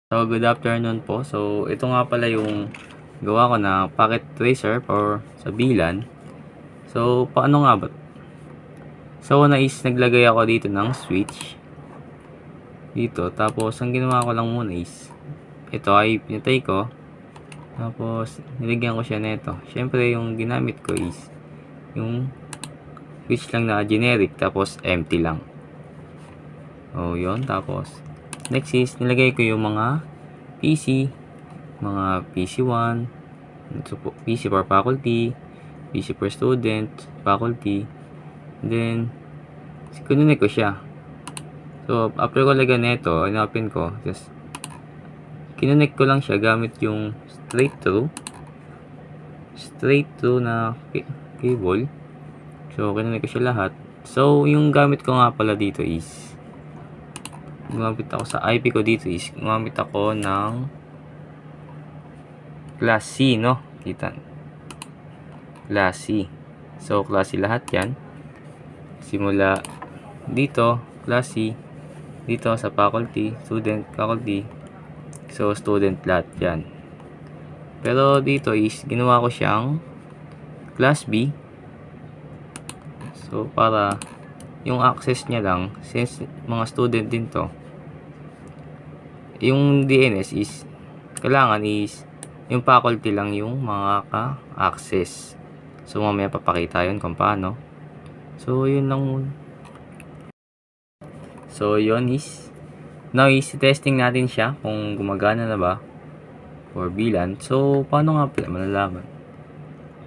So, good afternoon po. So, ito nga pala yung gawa ko na packet tracer for sa bilan. So, paano nga ba? So, una is naglagay ako dito ng switch. Dito. Tapos, ang ginawa ko lang muna is, ito ay pinatay ko. Tapos, nilagyan ko siya nito. Siyempre, yung ginamit ko is, yung switch lang na generic. Tapos, empty lang. So, yun. Tapos, next is, nilagay ko yung mga PC1, PC for faculty, PC for student, faculty. Then, kinunik ko siya. So, after ko lagyan nito, in-open ko. Just, kinunik ko lang siya gamit yung straight through na cable. So, kinunik ko siya lahat. So, yung gamit ko nga pala dito is, gumamit ako sa IP ko dito is, gumamit ako ng Class C, no? Kita. Class C. So, Class C lahat yan. Simula dito, Class C. Dito sa faculty, student, faculty. So, student lahat yan. Pero dito is, ginawa ko siyang Class B. So, para yung access niya lang, since mga student din to, yung DNS is, kailangan is, yung faculty lang yung mga ka-access. So, mamaya papakita yun kung paano. So, yun lang muna. So, yun is, now is, testing natin siya kung gumagana na ba for bilan. So, paano nga pala malalaman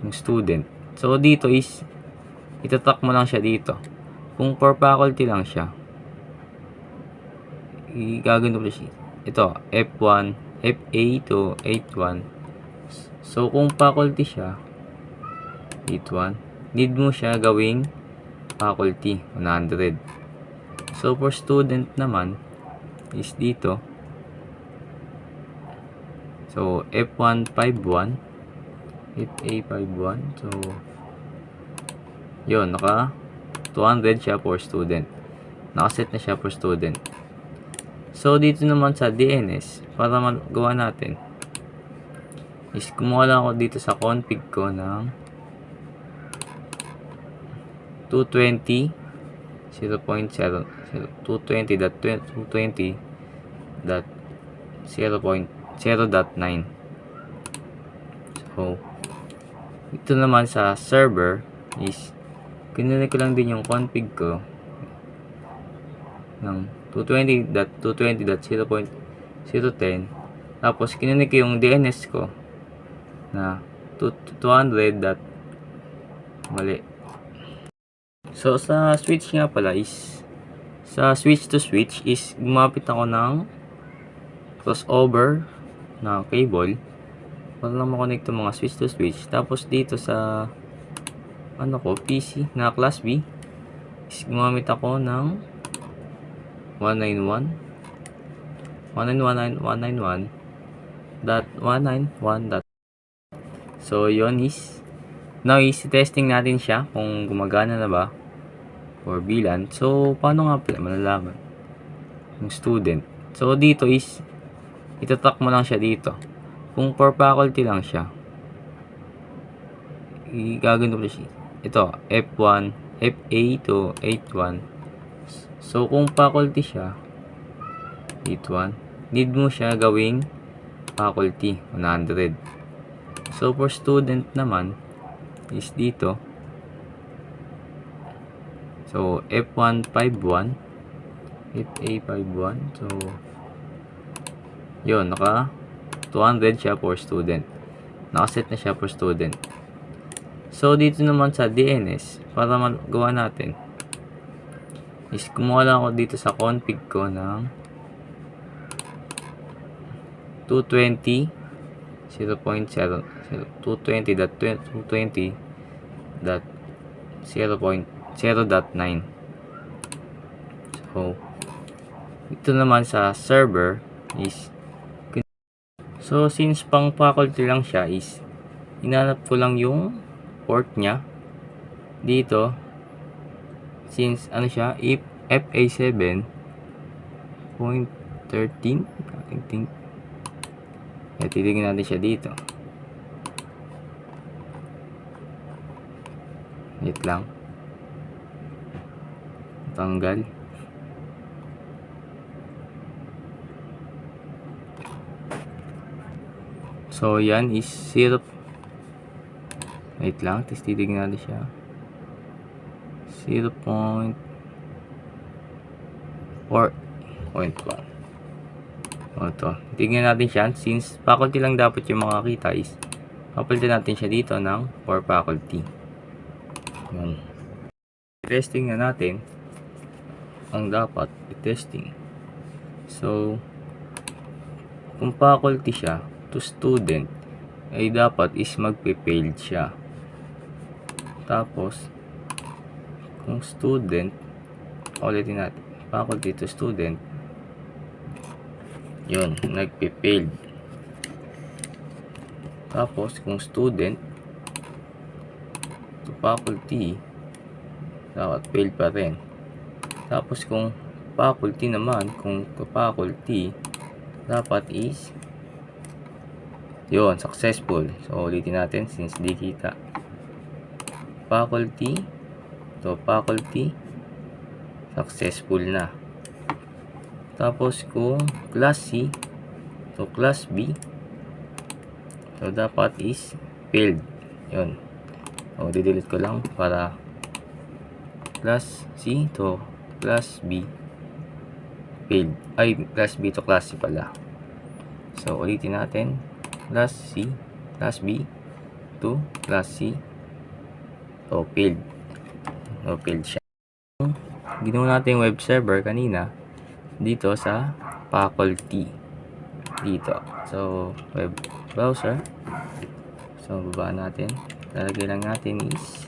yung student? So, dito is, itatak mo lang siya dito. Kung for faculty lang siya, gagawin mo siya. Ito, F1, FA to 81. So, kung faculty siya, 81, need mo siya gawing faculty, 100. So, for student naman, is dito. So, F151, FA51. So, yun, naka 200 siya for student. Nakaset na siya for student. So, dito naman sa DNS, para magawa natin, is kumuha lang ako dito sa config ko ng 220 0.0 220.0.0.9. So, ito naman sa server is kinunik ko lang din yung config ko ng 220.220.0.010. Tapos kinunik ko yung DNS ko na 200. Mali. So, sa switch nga pala is, sa switch to switch is, gumapit ako ng crossover na cable para lang makonect yung mga switch to switch. Tapos dito sa PC na class B is gumamit ako ng 191.191.191. So, yun is, now is testing natin siya kung gumagana na ba for bilan. So, paano nga pala malalaman yung student? So, dito is, itatak mo lang siya dito. Kung for faculty lang siya, gagawin mo siya. Ito, F1, FA to 81. So, kung faculty siya, 81, need mo siya gawing faculty, 100. So, for student naman, is dito. So, F151, FA51. So, yun, naka 200 siya for student. Nakaset na siya for student. So, dito naman sa DNS, para magawa natin, is kumuha lang ako dito sa config ko ng 220 0.0 220.0.0.9. So, ito naman sa server is, so since pang faculty lang siya is, hinanap ko lang yung port niya dito, since ano siya, if FA7.13, I think Kaya titignan natin siya dito. Wait lang. Tanggal. So, yan is 0. Wait lang. Tapos titignan natin siya. 0.4.1. O, ito. Tignan natin siya. Since faculty lang dapat yung makakita is papalitan natin siya dito ng for faculty. Yan. Testing na natin ang dapat i-testing. So, kung faculty siya to student, ay dapat is magpe-failed siya. Tapos, kung student, ulitin natin, faculty to student, yun, nagpe-failed. Tapos, kung student to faculty, dapat failed pa rin. Tapos, kung faculty naman, kung to faculty, dapat is yun, successful. So, ulitin natin since di kita. Faculty to faculty, successful na. Tapos, kung class C to class B, so, dapat is failed. Yun. O, didelete ko lang para class C to class B failed. Ay, class B to class C pala. So, ulitin natin. Class C, class B to class C. So, failed. So, failed siya. Ginawa natin yung web server kanina dito sa faculty. Dito. So, web browser. So, baba natin. Lalagay lang natin is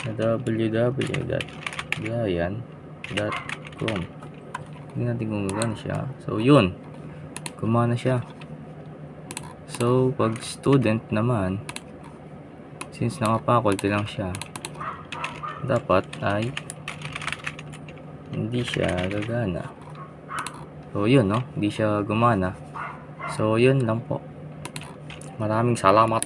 www.gayan.com. Tingnan natin kung gano'n siya. So, yun. Gumana siya. So, pag student naman, since naka-faculty lang siya, dapat ay hindi siya gagana. So, yun, no? Hindi siya gumana. So, yun lang po. Maraming salamat.